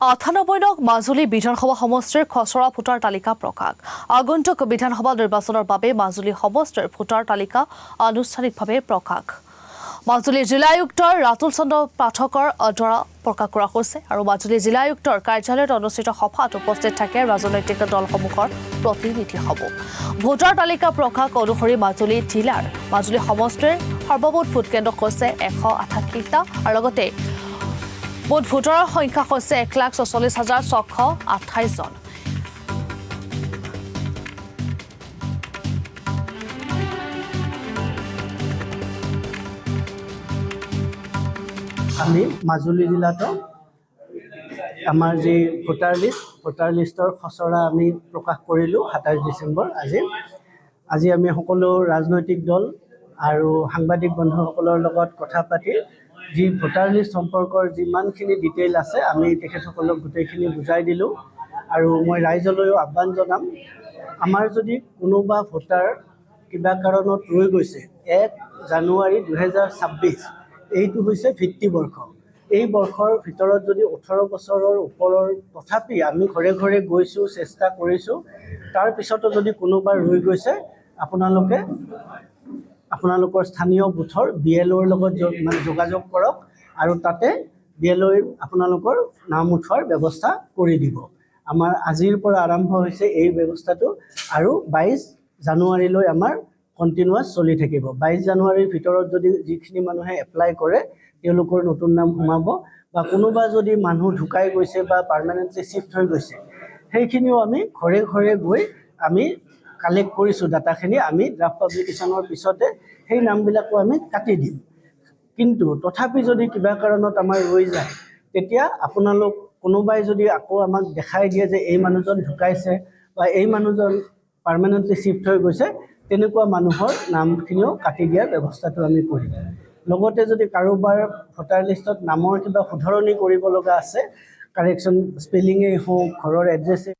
৯৮ নং মাজুলী বিধানসভা সমষ্টিৰ খচৰা ভোটাৰ তালিকা প্ৰকাশ। আগন্তুক বিধানসভা নিৰ্বাচনৰ বাবে মাজুলী সমষ্টিৰ ভোটাৰ তালিকা আনুষ্ঠানিকভাৱে প্ৰকাশ। মাজুলী জিলা আয়ুক্ত ৰাতুল চন্দ্ৰ পাঠকৰ দ্বাৰা প্ৰকাশ কৰা হৈছে আৰু মাজুলী জিলা আয়ুক্তৰ কাৰ্যালয়ত অনুষ্ঠিত সভাত উপস্থিত থাকে ৰাজনৈতিক দলসমূহৰ প্ৰতিনিধি হ'ব। ভোটাৰ তালিকা প্ৰকাশ অনুসৰি মাজুলী জিলাৰ মাজুলী সমষ্টিৰ সৰ্বমুঠ ভোটকেন্দ্ৰ হৈছে ১৮৮টা আৰু লগতে মুঠ ভোটাৰৰ সংখ্যা হৈছে ১,৪৪,৬২৮ জন। আমি মাজুলী জিলাতো আমাৰ যি ভোটাৰ লিষ্টৰ খচৰা আমি প্ৰকাশ কৰিলোঁ ২৭ ডিচেম্বৰ আজি আমি সকলো ৰাজনৈতিক দল আৰু সাংবাদিক বন্ধুসকলৰ লগত কথা পাতি যি ভোটাৰ লিষ্ট সম্পৰ্কৰ যিমানখিনি ডিটেইল আছে আমি তেখেতসকলক গোটেইখিনি বুজাই দিলোঁ আৰু মই ৰাইজলৈও আহ্বান জনাম, আমাৰ যদি কোনোবা ভোটাৰ কিবা কাৰণত ৰৈ গৈছে ১ জানুৱাৰী ২০২৬ এইটো হৈছে ভিত্তিবৰ্ষ। এই বৰ্ষৰ ভিতৰত যদি ১৮ বছৰৰ ওপৰৰ তথাপি আমি ঘৰে ঘৰে গৈছোঁ, চেষ্টা কৰিছোঁ, তাৰপিছতো যদি কোনোবা ৰৈ গৈছে আপোনালোকৰ স্থানীয় বুথৰ BLOৰ লগত যোগাযোগ কৰক আৰু তাতে BLOৰ আপোনালোকৰ নাম উঠোৱাৰ ব্যৱস্থা কৰি দিব। আমাৰ আজিৰ পৰা আৰম্ভ হৈছে এই ব্যৱস্থাটো আৰু ২২ জানুৱাৰীলৈ আমাৰ কণ্টিনিউৱাছ চলি থাকিব। ২২ জানুৱাৰীৰ ভিতৰত যদি যিখিনি মানুহে এপ্লাই কৰে তেওঁলোকৰ নতুন নাম সোমাব বা কোনোবা যদি মানুহ ঢুকাই গৈছে বা পাৰ্মানেণ্টলি শ্বিফ্ট হৈ গৈছে সেইখিনিও আমি ঘৰে ঘৰে গৈ আমি কালেক্ট কৰিছোঁ ডাটাখিনি। আমি ড্ৰাফ্ট পাব্লিকেশ্যনৰ পিছতে সেই নামবিলাকো আমি কাটি দিম। কিন্তু তথাপি যদি কিবা কাৰণত আমাৰ ৰৈ যায় তেতিয়া আপোনালোক কোনোবাই যদি আকৌ আমাক দেখাই দিয়ে যে এই মানুহজন ঢুকাইছে বা এই মানুহজন পাৰ্মানেণ্টলি শ্বিফ্ট হৈ গৈছে, তেনেকুৱা মানুহৰ নামখিনিও কাটি দিয়াৰ ব্যৱস্থাটো আমি কৰিম। লগতে যদি কাৰোবাৰ ভোটাৰ লিষ্টত নামৰ কিবা শুধৰণি কৰিব লগা আছে, কাৰেকশ্যন স্পেলিঙেই হওক, ঘৰৰ এড্ৰেছেই